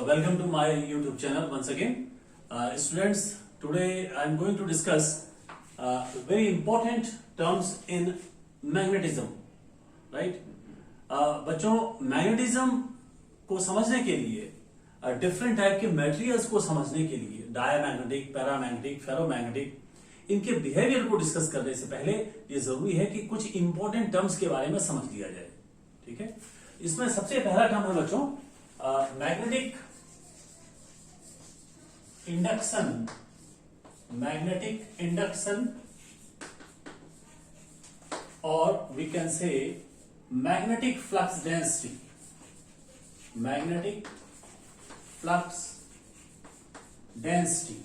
Welcome to my YouTube channel once again. Students, today I am going to discuss very important terms in magnetism, right? बच्चों, magnetism को समझने के लिए different type के materials को समझने के लिए डायमैग्नेटिक, पैरामैग्नेटिक, फेरोमैग्नेटिक, इनके बिहेवियर को डिस्कस करने से पहले ये जरूरी है कि कुछ इंपॉर्टेंट टर्म्स के बारे में समझ लिया जाए। ठीक है, इसमें सबसे पहला टर्म है बच्चों मैग्नेटिक इंडक्शन, मैग्नेटिक इंडक्शन, और we can say magnetic flux density, magnetic flux density.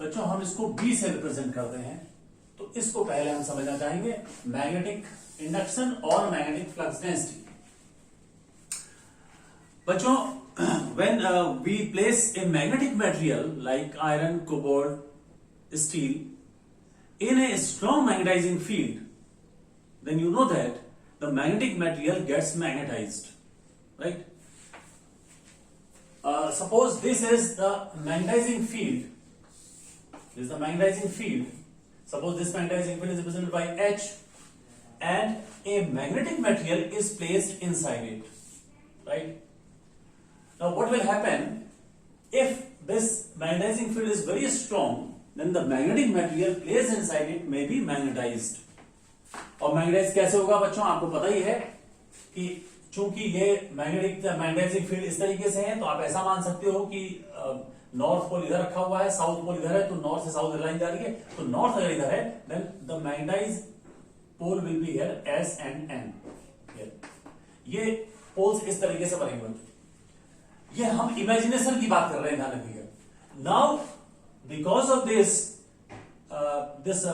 बच्चों, हम इसको B से रिप्रेजेंट करते हैं, तो इसको पहले हम समझना चाहेंगे, मैग्नेटिक इंडक्शन और मैग्नेटिक फ्लक्स डेंसिटी। बच्चों, when we place a magnetic material like iron, cobalt, steel in a strong magnetizing field, then you know that the magnetic material gets magnetized, right? Suppose this is the magnetizing field. This is the magnetizing field. Suppose this magnetizing field is represented by H, and a magnetic material is placed inside it, right? Now what will happen if this magnetizing field is very strong? Then the magnetic material placed inside it may be magnetized. और magnetise कैसे होगा बच्चों, आपको पता ही है कि चूंकि ये मैग्नेटाइजिंग फील्ड इस तरीके से है, तो आप ऐसा मान सकते हो कि नॉर्थ पोल इधर रखा हुआ है, साउथ पोल इधर है, तो नॉर्थ से साउथ लाइन जा रही है, तो नॉर्थ अगर इधर है, then the magnetise pole will be here S and N. ये पोल्स इस तरीके से बनेंगे। ये हम इमेजिनेशन की बात कर रहे हैं, ध्यान रखिएगा। Now because of this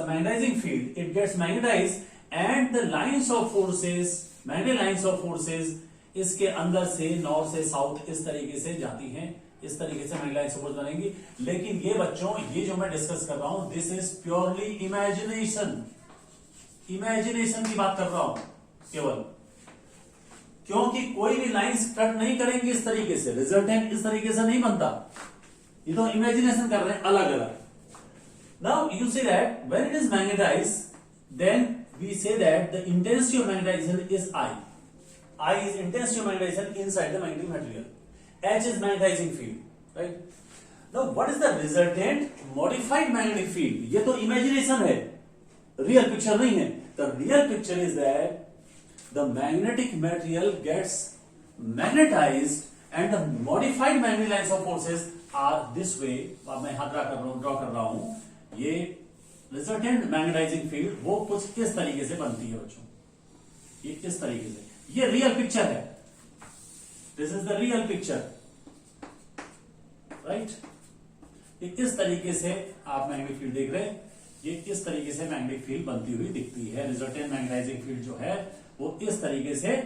magnetizing field, it gets magnetized, and the lines of forces, magnetic lines of forces, इसके अंदर से नॉर्थ से साउथ इस तरीके से जाती हैं, इस तरीके से मैग्नेटिक लाइन्स फोर्स बनेंगी। लेकिन ये बच्चों, ये जो मैं डिस्कस कर रहा हूं, this is purely imagination, imagination की बात कर रहा हूं केवल, क्योंकि कोई भी लाइंस कट नहीं करेंगे इस तरीके से, रिजल्टेंट इस तरीके से नहीं बनता। ये तो इमेजिनेशन कर रहे हैं अलग अलग। Now you see that when it is magnetized, then we say that the intensity of magnetization is I. I is intensity of magnetization inside the magnetic material. H is magnetizing field, right? Now what is the resultant modified magnetic field? ये तो imagination है, real picture नहीं है। The real picture is that the magnetic material gets magnetized and the modified magnetic lines of forces are this way. अब मैं यहाँ draw कर रहा हूं। ये रिजल्टेंट मैग्नेटाइजिंग फील्ड वो कुछ इस तरीके से बनती है बच्चों, ये इस तरीके से, ये रियल पिक्चर है, this is the real picture, right? ये इस तरीके से आप मैग्नेटिक फील्ड देख रहे हैं, ये इस तरीके से मैग्नेटिक फील्ड बनती हुई दिखती है। रिजल्टेंट मैग्नेटाइजिंग फील्ड जो है वो इस तरीके से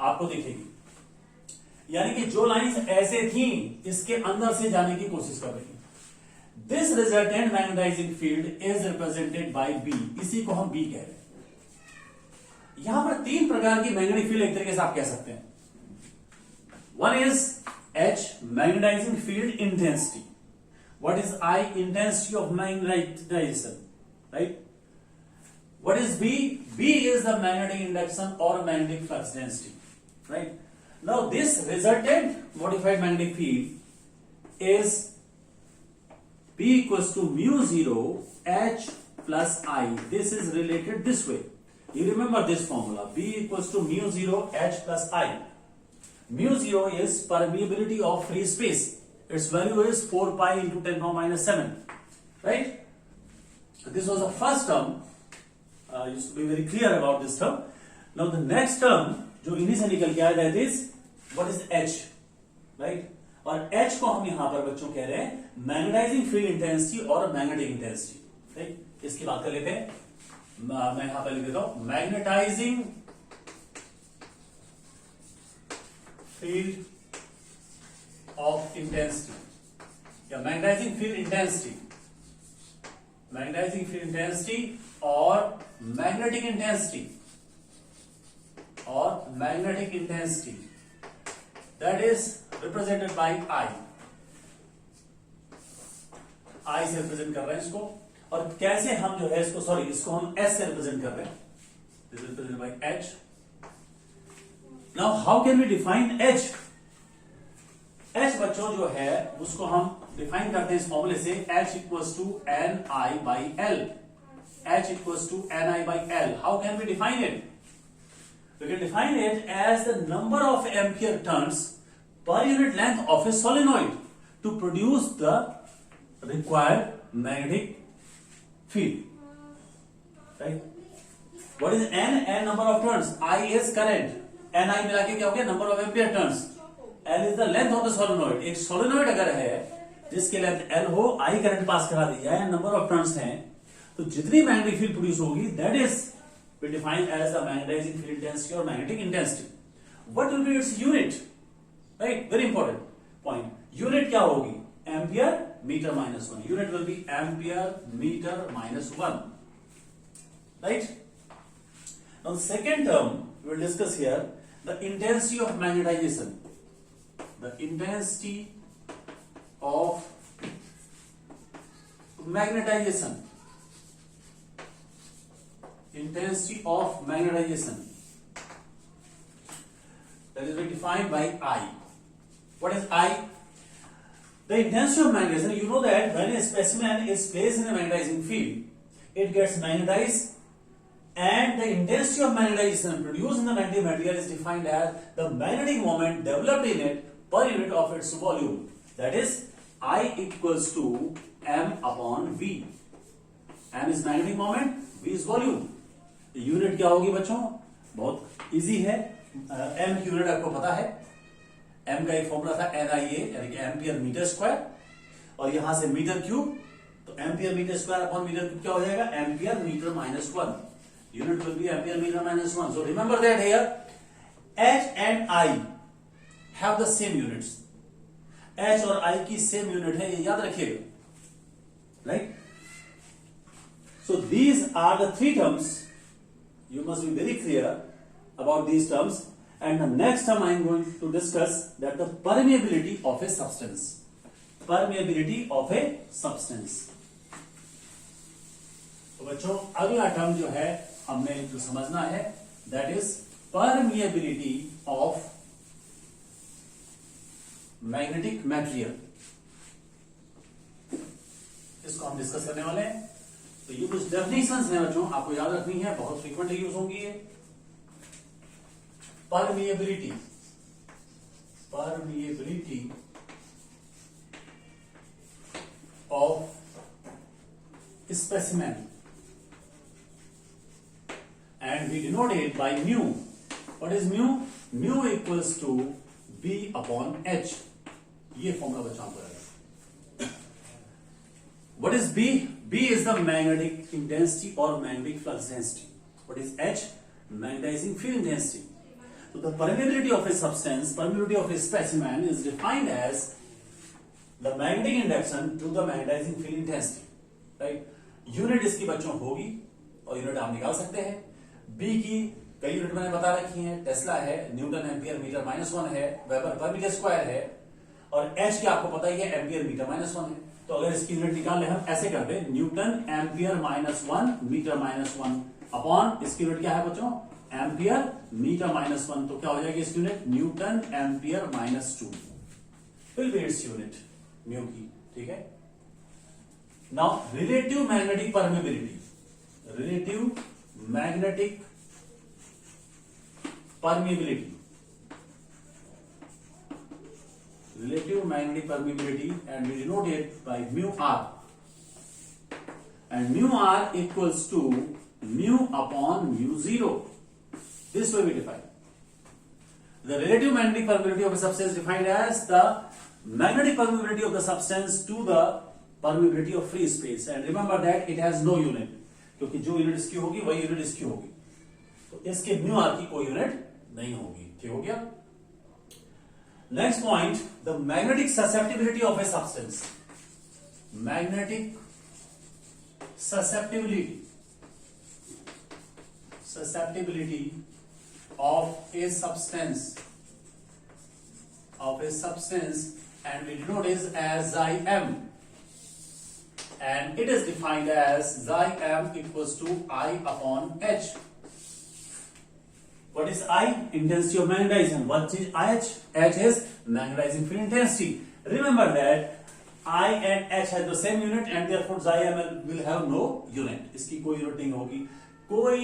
आपको दिखेगी, यानी कि जो लाइंस ऐसे थी इसके अंदर से जाने की कोशिश कर रही है। This resultant magnetizing field is represented by B. इसी को हम B कह रहे हैं। यहां पर तीन प्रकार की मैग्नेटिक फील्ड एक तरीके से आप कह सकते हैं। One is H, magnetizing field intensity. What is I? Intensity of magnetization, right? What is B? B is the magnetic induction or magnetic flux density, right? Now this resultant modified magnetic field is B equals to mu 0 H plus I. This is related this way. You remember this formula. B equals to mu 0 H plus I. Mu 0 is permeability of free space. Its value is 4 pi into 10 power minus 7. Right? This was the first term. You should be very clear about this term. Now the next term, जो इन्हीं से निकल के आया, that is what is H, right? और H को हम यहां पर बच्चों कह रहे हैं मैग्नेटाइजिंग फील्ड इंटेंसिटी और मैग्नेटिक इंटेंसिटी, राइट? इसकी बात कर लेते हैं। मैं यहां पर लिख देता हूं मैग्नेटाइजिंग फील्ड ऑफ इंटेंसिटी या magnetizing field intensity, magnetizing field intensity और मैग्नेटिक इंटेंसिटी। और magnetic intensity that is represented by I. I से रिप्रेजेंट कर रहे हैं इसको, और कैसे हम जो है इसको हम एस से रिप्रेजेंट कर रहे हैं, this is represented by H. Now how can we define H? H बच्चों जो है उसको हम डिफाइन करते हैं इस फॉर्मूले से, H equals to N I by L. H equals to Ni by L. How can we define it? We can define it as the number of ampere turns per unit length of a solenoid to produce the required magnetic field. Right? What is N? N number of turns. I is current. Ni मिला के क्या हो गया? Number of ampere turns. L is the length of the solenoid. एक solenoid अगर है जिसकी length L हो, I करंट पास करा दी जाए, नंबर ऑफ टर्न्स हैं, तो जितनी मैग्नेटिक फील्ड प्रोड्यूस होगी that is we define as the magnetizing field intensity और magnetic intensity. What will be its unit? Right, very important point. Unit क्या होगी? Ampere metre minus one. Unit will be ampere metre minus one. Right, now second term we will discuss here the intensity of magnetisation. The intensity of magnetisation, intensity of magnetization, that is defined by I. What is I? The intensity of magnetization, you know that when a specimen is placed in a magnetizing field, it gets magnetized, and the intensity of magnetization produced in the magnetic material is defined as the magnetic moment developed in it per unit of its volume. That is I equals to m upon v. M is magnetic moment, v is volume. Unit क्या होगी बच्चों? बहुत easy है, M की unit आपको पता है। M का एक फॉर्मूला था NIA, यानी कि एम्पियर मीटर स्क्वायर, और यहां से मीटर क्यूब, तो ampere metre square upon metre cube क्या हो जाएगा? Ampere metre minus one. Unit will be ampere metre minus one. So remember that here H and I have the same units. H और I की same unit है, ये याद रखिएगा। Right, so these are the three terms. You must be very clear about these terms, and the next term I am going to discuss that the permeability of a substance. Permeability of a substance. तो बच्चों अगला term जो है हमने जो समझना है that is permeability of magnetic material. इसको हम डिस्कस करने वाले हैं। तो ये कुछ डेफिनेशंस हैं बच्चों, आपको याद रखनी है, बहुत फ्रीक्वेंटली यूज होंगी ये। Permeability, permeability of specimen, and we denote it by mu. What is mu? Mu equals to B upon H. ये फॉर्मूला बच्चों आपको याद है। What is B? B is the magnetic intensity or magnetic flux density. What is H? Magnetizing field intensity. So the permeability of a substance, permeability of a specimen is defined as the magnetic induction to the magnetizing field intensity. Right? Unit इसकी बच्चों होगी, और unit आप निकाल सकते हैं। B की कई यूनिट मैंने बता रखी है, टेस्ला है, newton ampere metre minus one है, वेबर पर मीटर स्क्वायर है, और H की आपको पता ही है एम्पियर मीटर माइनस वन है। तो अगर इसकी यूनिट निकाल ले हम ऐसे कर दे, newton ampere minus one metre minus one upon इसकी यूनिट क्या है बच्चों? Ampere metre minus one. तो क्या हो जाएगी इसकी unit? Newton ampere minus two will be its unit mu की। ठीक है, now relative magnetic permeability, relative magnetic permeability, relative magnetic permeability, and we denote it by mu r, and mu r equals to mu upon mu zero. This way we define the relative magnetic permeability of a substance, defined as the magnetic permeability of the substance to the permeability of free space, and remember that it has no unit, क्योंकि जो unit इसकी होगी वही unit इसकी होगी, तो इसके mu r की कोई यूनिट नहीं होगी। ठीक हो गया। Next point, the magnetic susceptibility of a substance. Magnetic susceptibility of a substance and we denote it as xi m, and it is defined as xi m equals to I upon H. What is I? Intensity of magnetization. What is H? H is magnetizing field intensity. Remember that I and H have the same unit and therefore xi m will have no unit. इसकी कोई unit नहीं होगी. कोई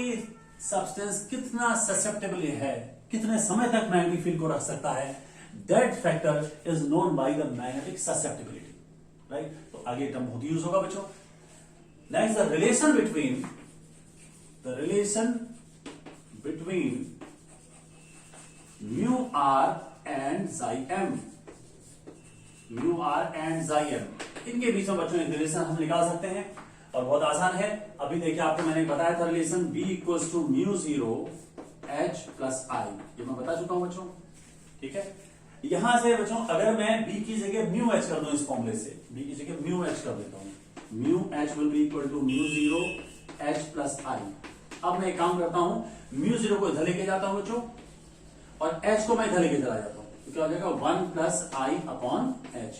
substance कितना susceptible है, कितने समय तक मैग्नेटिक फील्ड को रख सकता है, that factor is known by the magnetic susceptibility. Right? तो आगे टर्म बहुत यूज होगा बच्चों. Next the relation between mu r and xi m. mu r and xi m, इनके बीच में बच्चों एक रिलेशन हम निकाल सकते हैं और बहुत आसान है. अभी देखिए आपको मैंने बताया था relation b equals to mu 0 h plus I, ये मैं बता चुका हूं बच्चों. ठीक है, यहां से बच्चों अगर मैं b की जगह म्यू h कर दूं, इस फॉर्मूले से b की जगह म्यू h कर देता हूं, mu h will be equal to mu 0 h plus I. अब मैं एक काम करता हूं, म्यू 0 को इधर लेके जाता हूं बच्चों और h को मैं इधर लेके चला जाता हूं, तो क्या हो जाएगा 1 plus I upon H.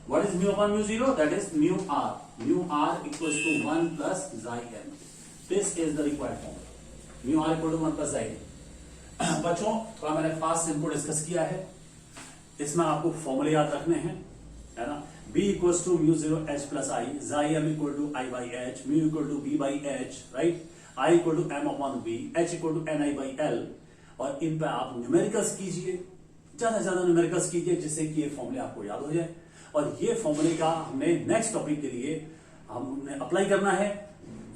What is mu upon mu 0? That is mu R. Mu R equals to 1 plus xi m. This is the required formula. Mu R equal to 1 plus xi m. बच्चों थोड़ा मैंने fast इनको discuss किया है, इसमें आपको फॉर्मूले याद रखने हैं, है ना. b equals to mu 0 h plus I, xi m equal to i by h, mu equal to b by h, right. i equal to m upon b, h equal to ni by l. और इन पे आप numericals कीजिए, ज्यादा से ज्यादा numericals कीजिए जिससे कि ये फॉर्मूले आपको याद हो जाए. और ये फॉर्मूले का हमने नेक्स्ट टॉपिक के लिए हमने अप्लाई करना है.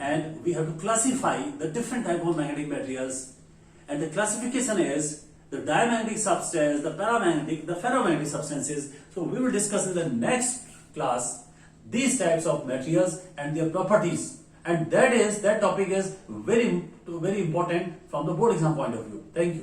And we have to classify the different type of magnetic materials, and the classification is the diamagnetic substance, the paramagnetic, the ferromagnetic substances. So we will discuss in the next class these types of materials and their properties, and that topic is very important from the board exam point of view. Thank you.